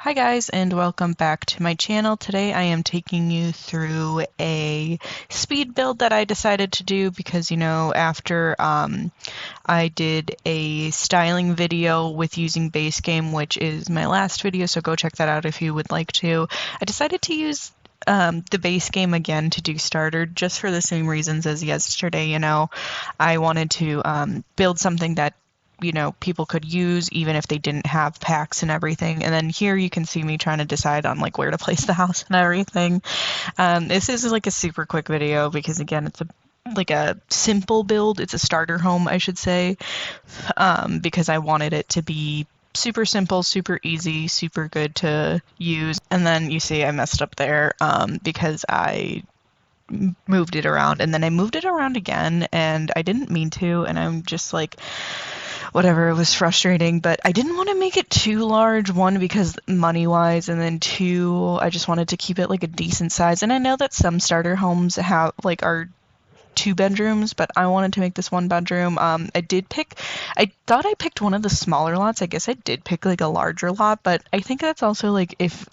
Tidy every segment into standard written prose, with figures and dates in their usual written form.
Hi guys, and welcome back to my channel. Today I am taking you through a speed build that I decided to do because, after I did a styling video with using Basegame, which is my last video, so go check that out if you would like to. I decided to use the Basegame again to do starter just for the same reasons as yesterday. I wanted to build something that people could use even if they didn't have packs and everything. And then here you can see me trying to decide on where to place the house and everything. This is a super quick video because again, it's a simple build. It's a starter home, I should say, because I wanted it to be super simple, super easy, super good to use. And then you see I messed up there because I moved it around and then I moved it around again and I didn't mean to, and I'm just whatever, it was frustrating, but I didn't want to make it too large, one, because money-wise, and then two, I just wanted to keep it a decent size. And I know that some starter homes have are 2 bedrooms, but I wanted to make this 1 bedroom. I thought I picked one of the smaller lots. I guess I did pick a larger lot, but I think that's also if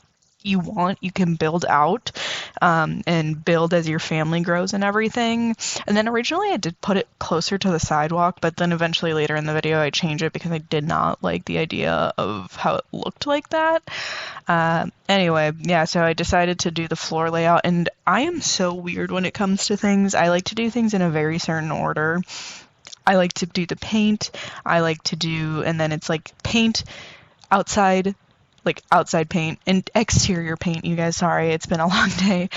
you want, you can build out and build as your family grows and everything. And then originally I did put it closer to the sidewalk, but then eventually later in the video I changed it because I did not like the idea of how it looked like that. Anyway, yeah, so I decided to do the floor layout, and I am so weird when it comes to things. I like to do things in a very certain order. I like to do the paint. And then it's paint, outside, outside paint and exterior paint. You guys, sorry, it's been a long day.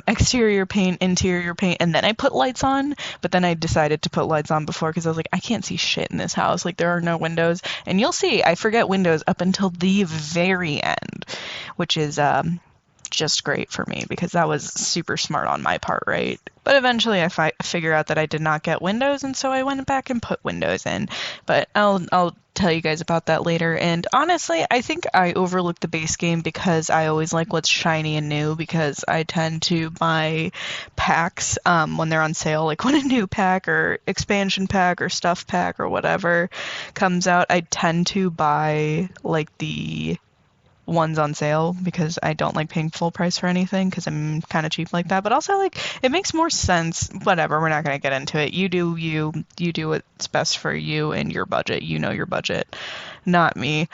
Exterior paint, interior paint, and then I put lights on. But then I decided to put lights on before because I was I can't see shit in this house. There are no windows, and you'll see I forget windows up until the very end, which is just great for me because that was super smart on my part, right? But eventually I figure out that I did not get windows, and so I went back and put windows in. But I'll tell you guys about that later. And honestly, I think I overlooked the Basegame because I always like what's shiny and new, because I tend to buy packs when they're on sale. When a new pack or expansion pack or stuff pack or whatever comes out, I tend to buy the ones on sale because I don't like paying full price for anything because I'm kind of cheap like that. But also it makes more sense. Whatever, we're not going to get into it. You do what's best for you and your budget. You know your budget, not me.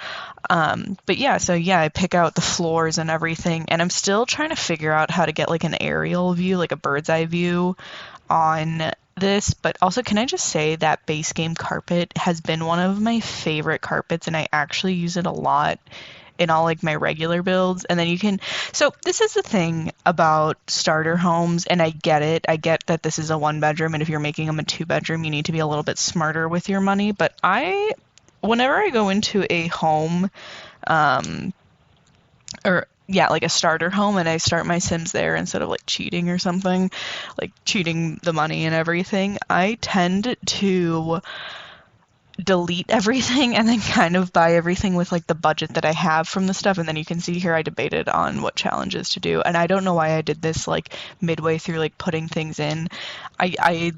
But yeah, so yeah, I pick out the floors and everything, and I'm still trying to figure out how to get an aerial view, a bird's eye view on this. But also, can I just say that Basegame carpet has been one of my favorite carpets, and I actually use it a lot in all my regular builds. And then so this is the thing about starter homes, and I get it. I get that this is a 1 bedroom, and if you're making them a 2 bedroom, you need to be a little bit smarter with your money. But whenever I go into a home, or yeah, a starter home, and I start my Sims there instead of cheating or something, cheating the money and everything, I tend to delete everything and then kind of buy everything with the budget that I have from the stuff. And then you can see here I debated on what challenges to do, and I don't know why I did this midway through putting things in. I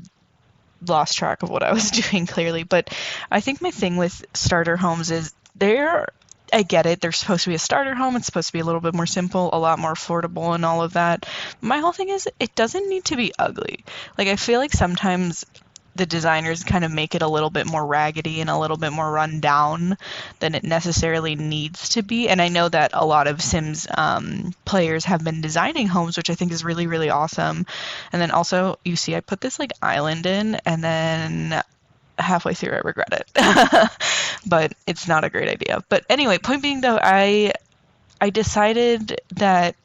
lost track of what I was doing clearly. But I think my thing with starter homes is I get it, they're supposed to be a starter home, it's supposed to be a little bit more simple, a lot more affordable and all of that. My whole thing is it doesn't need to be ugly. I feel sometimes the designers kind of make it a little bit more raggedy and a little bit more run down than it necessarily needs to be. And I know that a lot of Sims players have been designing homes, which I think is really, really awesome. And then also, you see I put this island in, and then halfway through I regret it. But it's not a great idea. But anyway, point being though, I decided that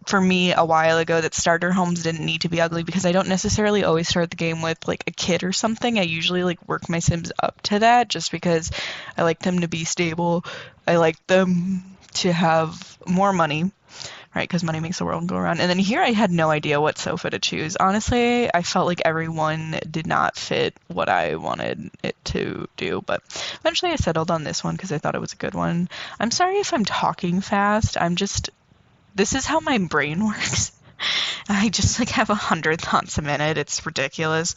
for me a while ago that starter homes didn't need to be ugly because I don't necessarily always start the game with a kid or something. I usually work my Sims up to that just because I like them to be stable. I like them to have more money, right? Because money makes the world go around. And then here I had no idea what sofa to choose. Honestly, I felt like everyone did not fit what I wanted it to do, but eventually I settled on this one because I thought it was a good one. I'm sorry if I'm talking fast. This is how my brain works. I just have 100 thoughts a minute. It's ridiculous.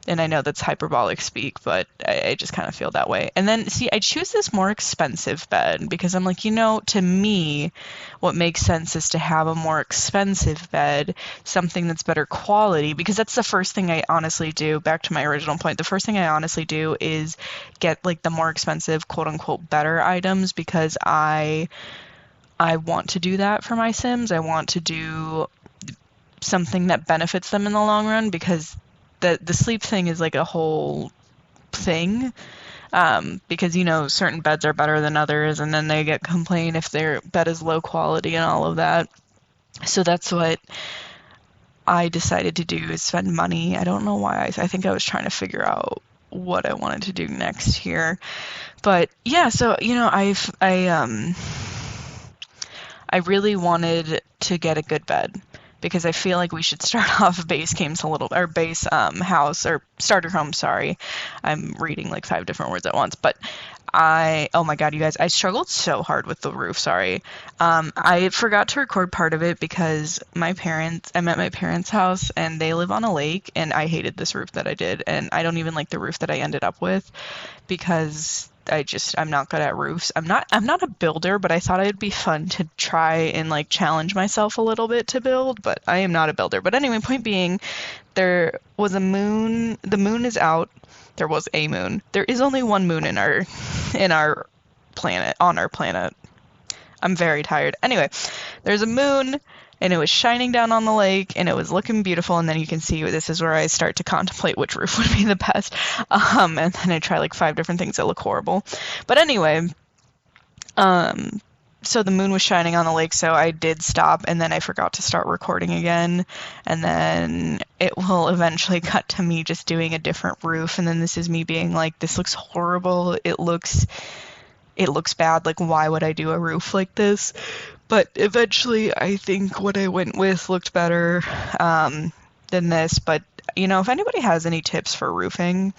And I know that's hyperbolic speak, but I just kind of feel that way. And then, see, I choose this more expensive bed because I'm like, to me, what makes sense is to have a more expensive bed, something that's better quality, because that's the first thing I honestly do. Back to my original point, the first thing I honestly do is get like the more expensive, quote unquote, better items because I want to do that for my Sims. I want to do something that benefits them in the long run because the sleep thing is like a whole thing, because certain beds are better than others, and then they get complained if their bed is low quality and all of that. So that's what I decided to do, is spend money. I don't know why. I think I was trying to figure out what I wanted to do next here, but yeah. So I really wanted to get a good bed because I feel like we should start off base games a little, or base house, or starter home, sorry. I'm reading like 5 different words at once, but oh my god, you guys, I struggled so hard with the roof, sorry. I forgot to record part of it because I'm at my parents' house and they live on a lake, and I hated this roof that I did, and I don't even like the roof that I ended up with because I'm not good at roofs. I'm not a builder, but I thought it'd be fun to try and like challenge myself a little bit to build, but I am not a builder. But anyway, point being, there was a moon. The moon is out. There was a moon. There is only one moon in our planet, on our planet. I'm very tired. Anyway, there's a moon, and it was shining down on the lake, and it was looking beautiful. And then you can see this is where I start to contemplate which roof would be the best. And then I try like 5 different things that look horrible. But anyway, so the moon was shining on the lake, so I did stop, and then I forgot to start recording again. And then it will eventually cut to me just doing a different roof, and then this is me being like, this looks horrible. It looks bad. Like, why would I do a roof like this? But eventually, I think what I went with looked better than this. But, if anybody has any tips for roofing,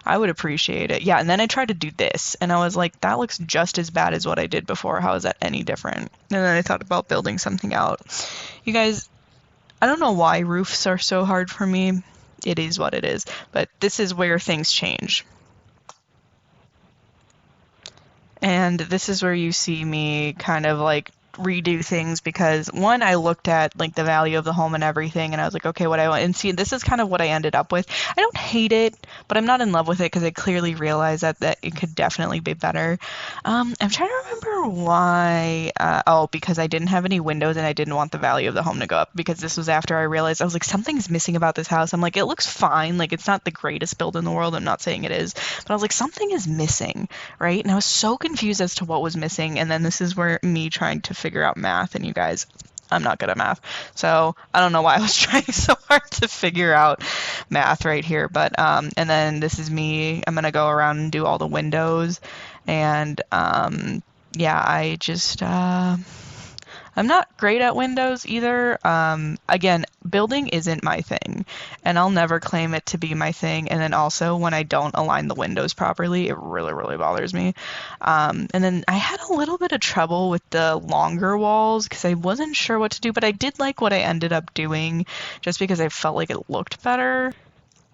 I would appreciate it. Yeah, and then I tried to do this, and I was like, that looks just as bad as what I did before. How is that any different? And then I thought about building something out. You guys, I don't know why roofs are so hard for me. It is what it is. But this is where things change. And this is where you see me kind of like redo things because one, I looked at like the value of the home and everything, and I was like, okay, what I want, and see, this is kind of what I ended up with. I don't hate it, but I'm not in love with it because I clearly realized that it could definitely be better. I'm trying to remember why. Because I didn't have any windows and I didn't want the value of the home to go up, because this was after I realized, I was like, something's missing about this house. I'm like, it looks fine, like it's not the greatest build in the world, I'm not saying it is, but I was like, something is missing, right? And I was so confused as to what was missing, and then this is where me trying to figure out math, and you guys, I'm not good at math, so I don't know why I was trying so hard to figure out math right here, but and then this is me, I'm gonna go around and do all the windows, and yeah, I just I'm not great at windows either. Again, building isn't my thing, and I'll never claim it to be my thing. And then also, when I don't align the windows properly, it really, really bothers me. And then I had a little bit of trouble with the longer walls because I wasn't sure what to do, but I did like what I ended up doing just because I felt like it looked better.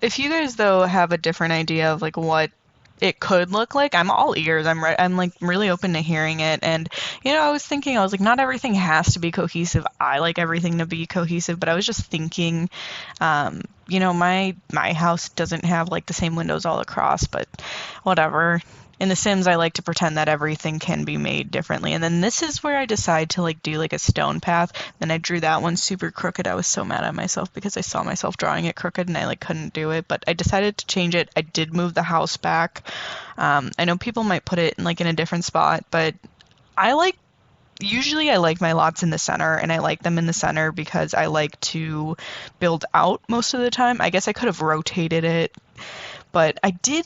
If you guys, though, have a different idea of like what it could look like, I'm all ears. I'm like really open to hearing it. And I was like, not everything has to be cohesive. I like everything to be cohesive, but I was just thinking, my house doesn't have like the same windows all across, but whatever. In The Sims, I like to pretend that everything can be made differently. And then this is where I decide to like do like a stone path. Then I drew that one super crooked. I was so mad at myself because I saw myself drawing it crooked and I like couldn't do it. But I decided to change it. I did move the house back. I know people might put it in a different spot, but usually I like my lots in the center, and I like them in the center because I like to build out most of the time. I guess I could have rotated it, but I did.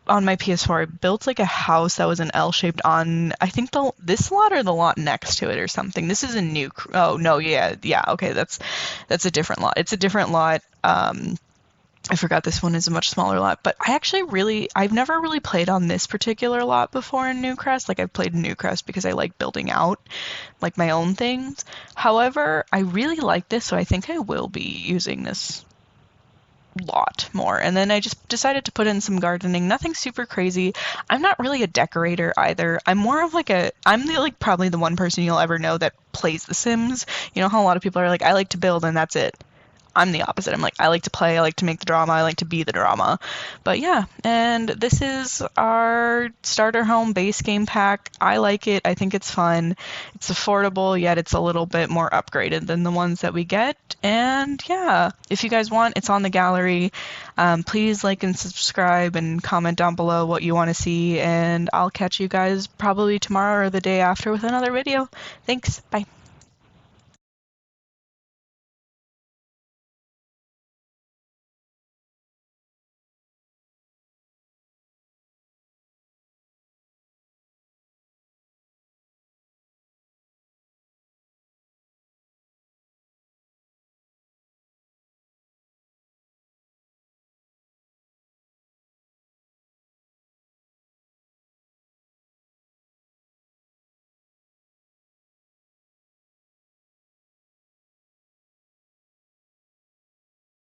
On my PS4, I built like a house that was an L-shaped on, I think this lot or the lot next to it or something. This is a new, oh no, yeah, okay, that's a different lot. It's a different lot. I forgot this one is a much smaller lot, but I've never really played on this particular lot before in Newcrest. Like, I've played in Newcrest because I like building out like my own things. However, I really like this, so I think I will be using this lot more. And then I just decided to put in some gardening, nothing super crazy. I'm not really a decorator either. I'm more of like I'm the like probably the one person you'll ever know that plays The Sims. You know how a lot of people are like, I like to build and that's it. I'm the opposite. I'm like, I like to play, I like to make the drama, I like to be the drama. But yeah, and this is our starter home base game pack. I like it. I think it's fun. It's affordable, yet it's a little bit more upgraded than the ones that we get. And yeah, if you guys want, it's on the gallery. Please like and subscribe and comment down below what you want to see. And I'll catch you guys probably tomorrow or the day after with another video. Thanks. Bye.